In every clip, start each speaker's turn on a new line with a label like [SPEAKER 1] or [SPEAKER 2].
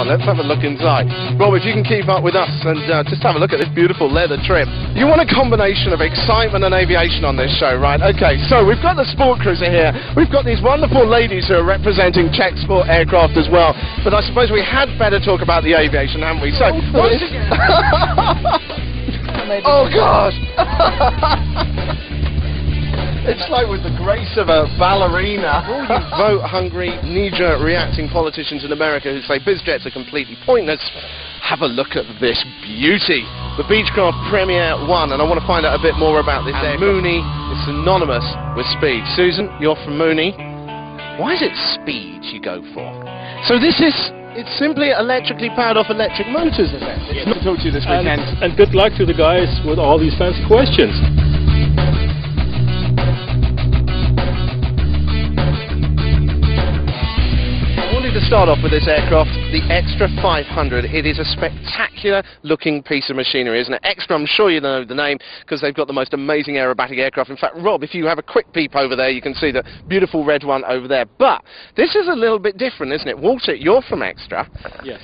[SPEAKER 1] on, let's have a look inside. Rob, if you can keep up with us and just have a look at this beautiful leather trim. You want a combination of excitement and aviation on this show, right? Okay, so we've got the sport cruiser here. We've got these wonderful ladies who are representing Czech sport aircraft as well. But I suppose we had better talk about the aviation, haven't we? So, oh gosh! It's like with the grace of a ballerina. All you vote-hungry, knee-jerk reacting politicians in America who say bizjets are completely pointless, have a look at this beauty. The Beechcraft Premier 1, and I want to find out a bit more about this aircraft. Mooney is synonymous with speed. Susan, you're from Mooney. Why is it speed you go for? So this is... It's simply electrically powered off electric motors, isn't it? Yes. To talk to you this weekend.
[SPEAKER 2] And good luck to the guys with all these fancy questions.
[SPEAKER 1] To start off with this aircraft, the Extra 500. It is a spectacular looking piece of machinery, isn't it? Extra, I'm sure you know the name because they've got the most amazing aerobatic aircraft. In fact, Rob, if you have a quick peep over there, you can see the beautiful red one over there. But this is a little bit different, isn't it? Walter, you're from Extra.
[SPEAKER 2] Yes.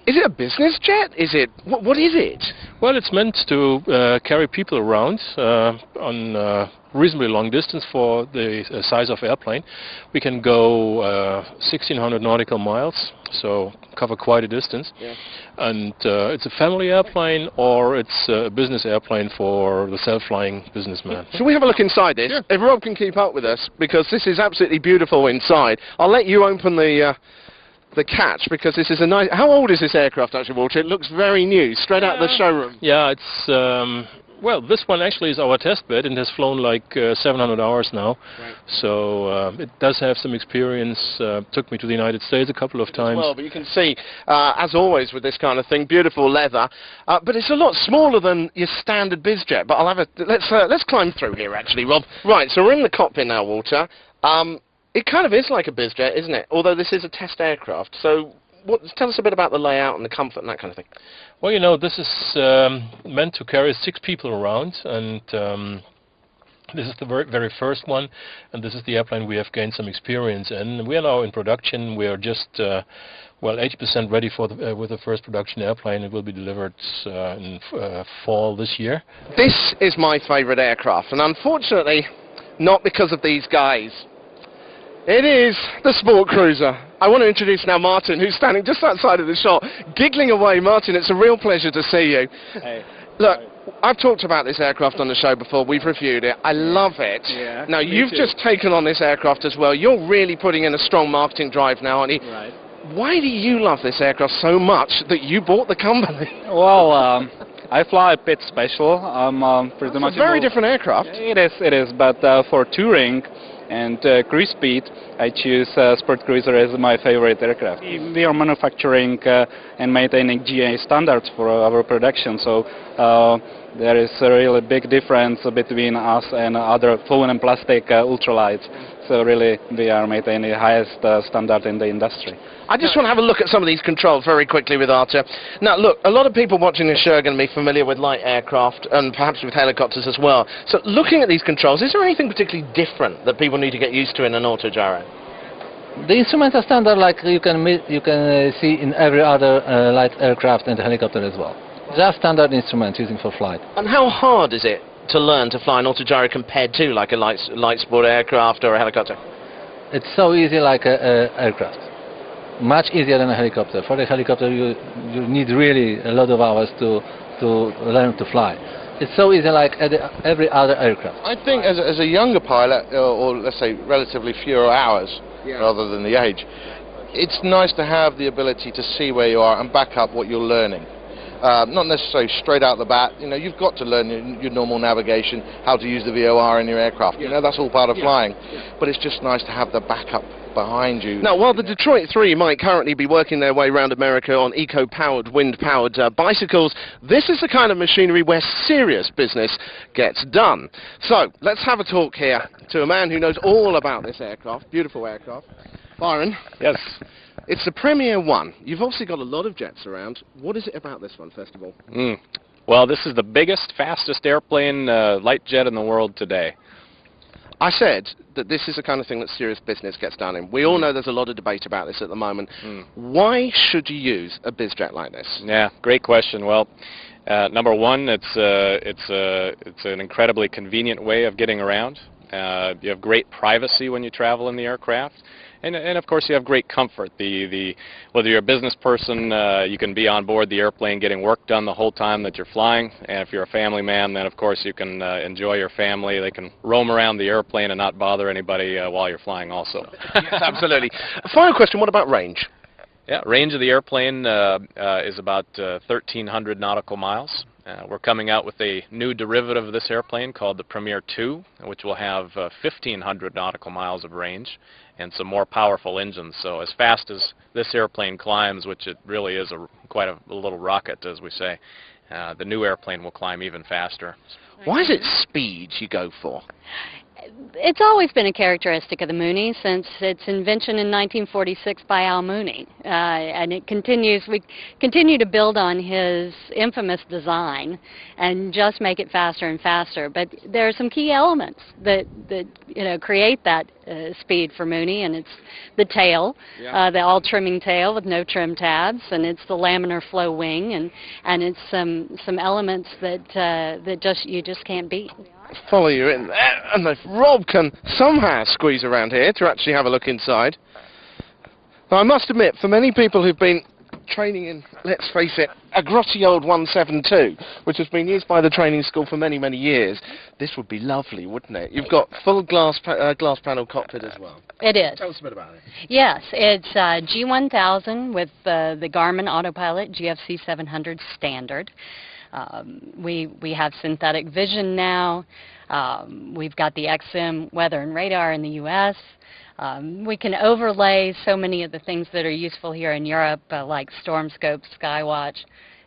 [SPEAKER 1] Is it a business jet? Is it... What is it?
[SPEAKER 2] Well, it's meant to carry people around on reasonably long distance for the size of airplane. We can go 1,600 nautical miles, so cover quite a distance. Yeah. And it's a family airplane or it's a business airplane for the self-flying businessman.
[SPEAKER 1] Shall we have a look inside this? Yeah. If Rob can keep up with us, because this is absolutely beautiful inside. I'll let you open the catch, because this is a nice... How old is this aircraft actually, Walter? It looks very new, straight out of the showroom.
[SPEAKER 2] Yeah, it's... well, this one actually is our test bed and has flown like 700 hours now. Right. So it does have some experience. Took me to the United States a couple of times.
[SPEAKER 1] Well, but you can see, as always with this kind of thing, beautiful leather. But it's a lot smaller than your standard bizjet. But I'll have a... Let's climb through here, actually, Rob. Right, so we're in the cockpit now, Walter. It kind of is like a bizjet, isn't it? Although this is a test aircraft. So tell us a bit about the layout and the comfort and that kind of thing.
[SPEAKER 2] Well, you know, this is meant to carry 6 people around, and this is the very first one, and this is the airplane we have gained some experience in. We are now in production. We are just, well, 80% ready for with the first production airplane. It will be delivered in fall this year.
[SPEAKER 1] This is my favourite aircraft, and unfortunately, not because of these guys. It is the sport cruiser. I want to introduce now Martin, who's standing just outside of the shot, giggling away. Martin, it's a real pleasure to see you.
[SPEAKER 3] Hey.
[SPEAKER 1] Look, I've talked about this aircraft on the show before. We've reviewed it. I love it.
[SPEAKER 3] Yeah,
[SPEAKER 1] now, you've just taken on this aircraft as well. You're really putting in a strong marketing drive now, aren't you?
[SPEAKER 3] Right.
[SPEAKER 1] Why do you love this aircraft so much that you bought the company?
[SPEAKER 3] Well, I fly a bit special. I'm pretty much...
[SPEAKER 1] It's a very different aircraft.
[SPEAKER 3] It is, but for touring and cruise speed, I choose Sport Cruiser as my favorite aircraft. We are manufacturing and maintaining GA standards for our production, so there is a really big difference between us and other foam and plastic ultralights. So really, we are maintaining the highest standard in the industry.
[SPEAKER 1] I just want to have a look at some of these controls very quickly with Artur. Now, look, a lot of people watching this show are going to be familiar with light aircraft and perhaps with helicopters as well. So, looking at these controls, is there anything particularly different that people need to get used to in an autogyro?
[SPEAKER 4] The instruments are standard, like you can see in every other light aircraft and helicopter as well. Just standard instruments using for flight.
[SPEAKER 1] And how hard is it to learn to fly an autogyro compared to like a light sport aircraft or a helicopter?
[SPEAKER 4] It's so easy like an aircraft. Much easier than a helicopter. For the helicopter you need really a lot of hours to learn to fly. It's so easy like every other aircraft.
[SPEAKER 5] I think as a younger pilot, or let's say relatively fewer hours rather than the age, it's nice to have the ability to see where you are and back up what you're learning. Not necessarily straight out the bat. You know, you've got to learn your normal navigation, how to use the VOR in your aircraft. You know, that's all part of flying. But it's just nice to have the backup behind you.
[SPEAKER 1] Now, while the Detroit 3 might currently be working their way around America on eco-powered, wind-powered bicycles, this is the kind of machinery where serious business gets done. So, let's have a talk here to a man who knows all about this aircraft, beautiful aircraft. Byron.
[SPEAKER 6] Yes.
[SPEAKER 1] It's the Premier 1. You've obviously got a lot of jets around. What is it about this one, first of all?
[SPEAKER 6] Well, this is the biggest, fastest airplane, light jet in the world today.
[SPEAKER 1] I said that this is the kind of thing that serious business gets done in. We all know there's a lot of debate about this at the moment. Why should you use a bizjet like this?
[SPEAKER 6] Yeah, great question. Well, number one, it's an incredibly convenient way of getting around. You have great privacy when you travel in the aircraft. And of course you have great comfort. Whether you're a business person, you can be on board the airplane getting work done the whole time that you're flying. And if you're a family man, then of course you can enjoy your family. They can roam around the airplane and not bother anybody while you're flying also.
[SPEAKER 1] Yes, absolutely. Final question, what about range?
[SPEAKER 6] Yeah, range of the airplane is about 1,300 nautical miles. We're coming out with a new derivative of this airplane called the Premier 2, which will have 1,500 nautical miles of range and some more powerful engines. So as fast as this airplane climbs, which it really is quite a little rocket, as we say, the new airplane will climb even faster.
[SPEAKER 1] Why is it speed you go for?
[SPEAKER 7] It's always been a characteristic of the Mooney since its invention in 1946 by Al Mooney, and it continues. We continue to build on his infamous design and just make it faster and faster. But there are some key elements that create that speed for Mooney, and it's the tail, the all-trimming tail with no trim tabs, and it's the laminar flow wing, and it's some elements that you just can't beat.
[SPEAKER 1] Follow you in there, and if Rob can somehow squeeze around here to actually have a look inside. Now, I must admit, for many people who've been training in, let's face it, a grotty old 172, which has been used by the training school for many, many years, this would be lovely, wouldn't it? You've got full glass panel cockpit as well.
[SPEAKER 7] It is.
[SPEAKER 1] Tell us a bit about it.
[SPEAKER 7] Yes, it's G1000 with the Garmin Autopilot GFC 700 standard. We have synthetic vision now. We've got the XM weather and radar in the U.S. We can overlay so many of the things that are useful here in Europe, like Storm Scope, Skywatch,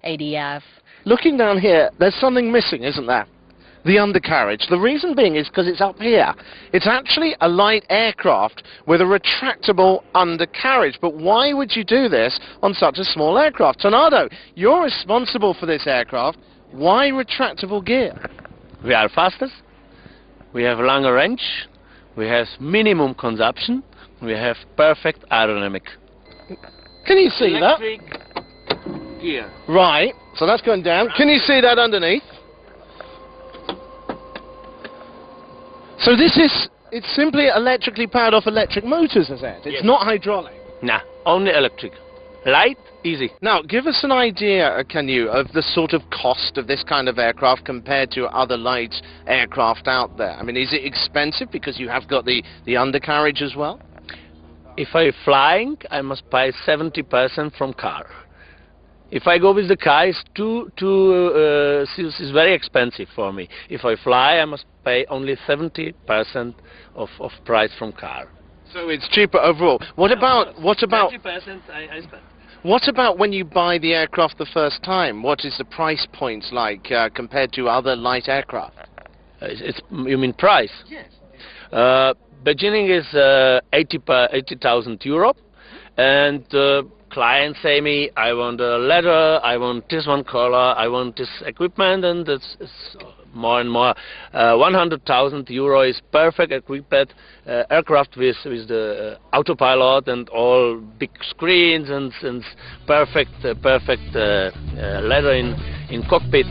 [SPEAKER 7] ADF.
[SPEAKER 1] Looking down here, there's something missing, isn't there? The undercarriage. The reason being is because it's up here. It's actually a light aircraft with a retractable undercarriage. But why would you do this on such a small aircraft? Tornado, you're responsible for this aircraft. Why retractable gear?
[SPEAKER 8] We are fastest. We have longer range. We have minimum consumption. We have perfect aerodynamic.
[SPEAKER 1] Can you see
[SPEAKER 8] Electric gear.
[SPEAKER 1] Right. So that's going down. Can you see that underneath? So it's simply electrically powered off electric motors, is it? It's not hydraulic?
[SPEAKER 8] Nah, only electric. Light, easy.
[SPEAKER 1] Now, give us an idea, can you, of the sort of cost of this kind of aircraft compared to other light aircraft out there? I mean, is it expensive because you have got the undercarriage as well?
[SPEAKER 8] If I'm flying, I must pay 70% from car. If I go with the car, it's very expensive for me. If I fly, I must pay only 70% of price from car.
[SPEAKER 1] So it's cheaper overall. What about
[SPEAKER 8] 20% I spend.
[SPEAKER 1] What about when you buy the aircraft the first time? What is the price point like compared to other light aircraft?
[SPEAKER 8] You mean price?
[SPEAKER 1] Yes.
[SPEAKER 8] Beginning is 80,000 euro, and clients say me, I want a leather, I want this one color, I want this equipment, and it's more and more. 100,000 euro is perfect equipped aircraft with the autopilot and all big screens and perfect leather in cockpit.